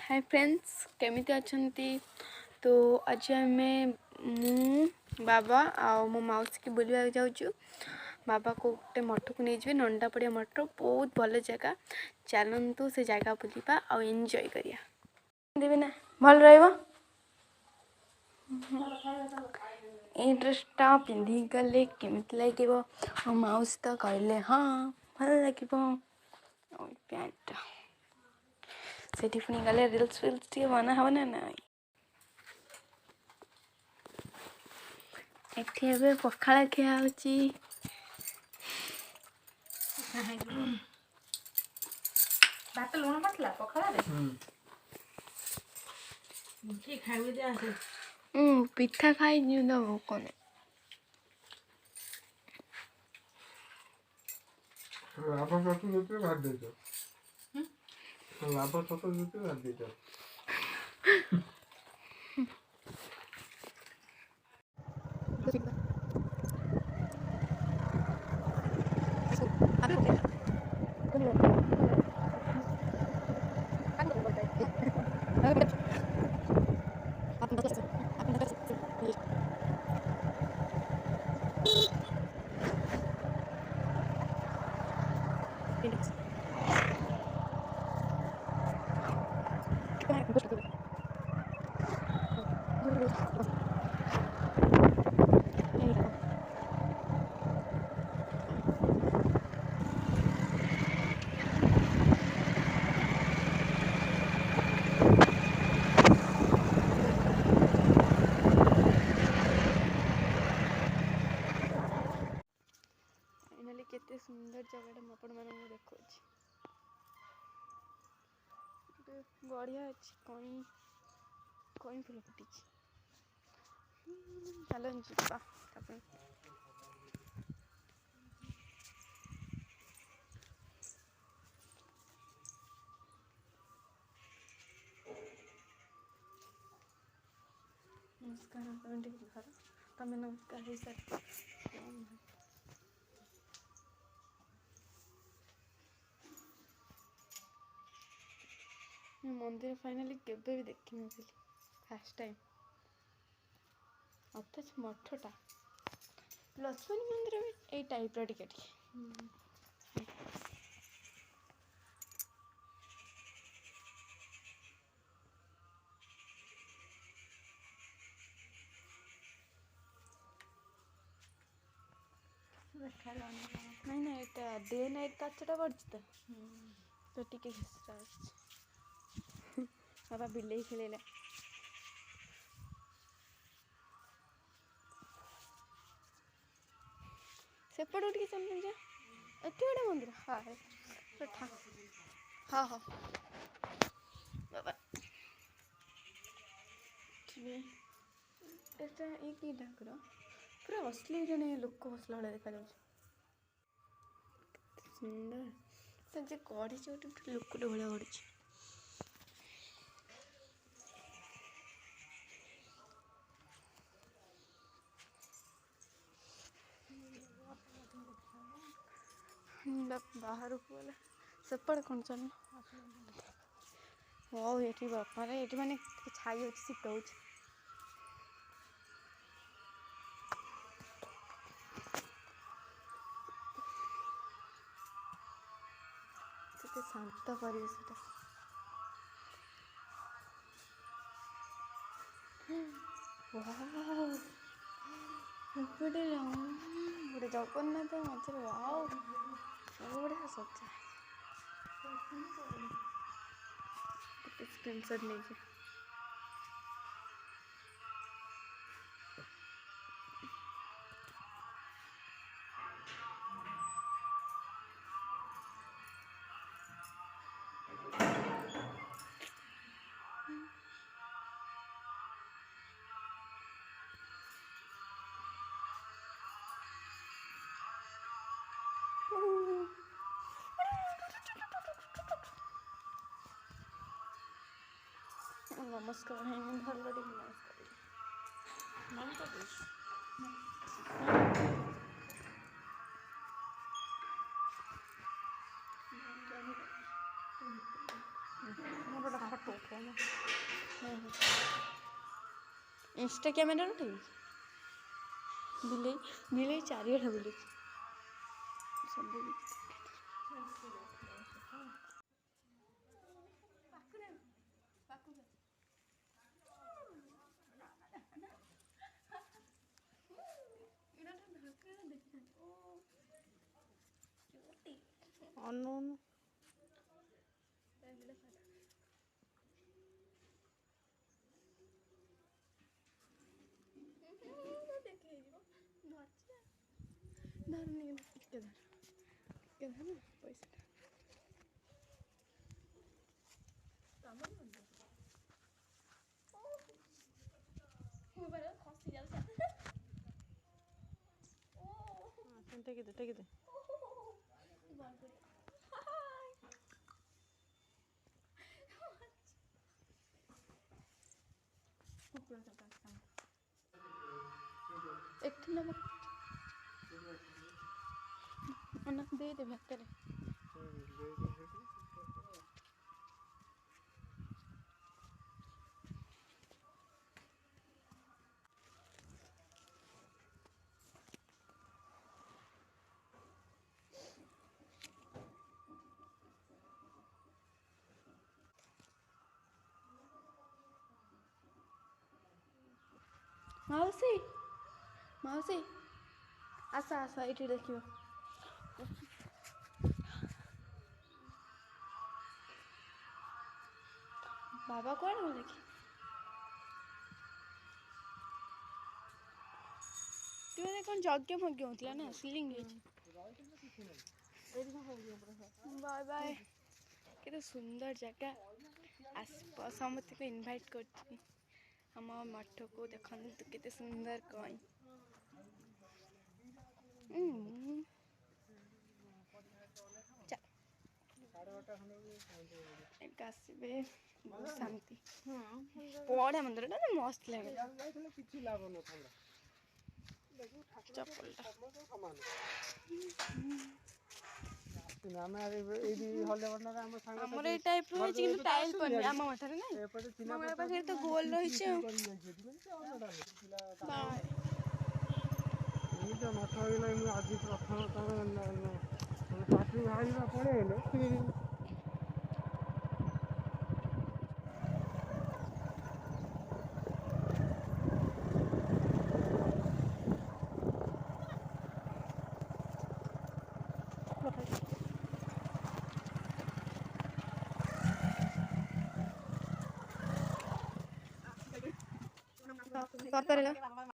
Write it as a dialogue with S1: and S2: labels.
S1: Hi friends केमिति अछंती। तो आज आम मु बाबा आ मो माउसी की बुलवा जाऊँ। बाबा को गोटे मठ को नहीं नंदा पड़िया मठ बहुत भल जगह चलतु से जगह बुलवा आ एंजॉय करिया देवी ना भल रहा ये ड्रेसटा पिंधि गले केमिति लगे माउसी तो कहले हाँ भल लगे पैंट से पुणी गले रिल्स फिल्स टे बना हम ना ना एठे पखाड़ खिया होची
S2: भात लुण पड़ता पखाड़ खाई दे आसे
S1: पिठा खाई ना भोक नहीं
S3: लाभ सत जो भात देच लाभ सत जो भात देच
S1: केते सुंदर जगह आपण मान देखो बढ़िया अच्छी कई कई फूल फुटी चलो जीवा नमस्कार तुम नमस्कार हो सर मंदिर फाइनाली केबे भी देखी नी फास्ट टाइम अथच मठटा लक्ष्मण मंदिर भी यही टाइप टिके नहीं ना ये डे नाइट काचटा पड़ता तो टिके बाबा बिल्ले खेलेला सेपट उठ के चल जा एत बड़ा मंदिर हाँ हाँ हाँ बाबा एटा ये कि ठाकुर पूरा असली जने लोक बसला भाई देखा जाए सुंदर से गढ़ी गोटे लोकटे भाया गढ़ी बाहर को गले सेपटे कौन चल हो ये बापा रे ये मैंने छाई हो शीत हो शांत परिवेश गोटे जगन्नाथ मझे वाओ सब बढ़िया सजा स्क्रीनशॉट नहीं नमस्कार है भल नमस्कार मोटा फटो इंस्टा कैमेरा उठे बिले बिले चारिआडे बुले सब अनु पैसा take it. एक ना अनक दे दे भक्तरे माउसी माउसी आसा आसा ये देखियो बाबा कौन बोले कि तुमने कौन जग्ञ मग्ञ होता ना सिलिंग बाय बाय केते सुंदर जगह समस्त को इनवाइट करती हम मठ को देखते केते सुंदर कई आसबे बहुत शांति बड़ा मंदिर ना मस्त लगे हमर ए टाइप रो है कि टाइल पर आम मठरे ना हमर पास तो गोल रही छे बाय
S3: ये जो मठ होइला मु आज प्रथम पार्टी बाहर पड़े
S1: कर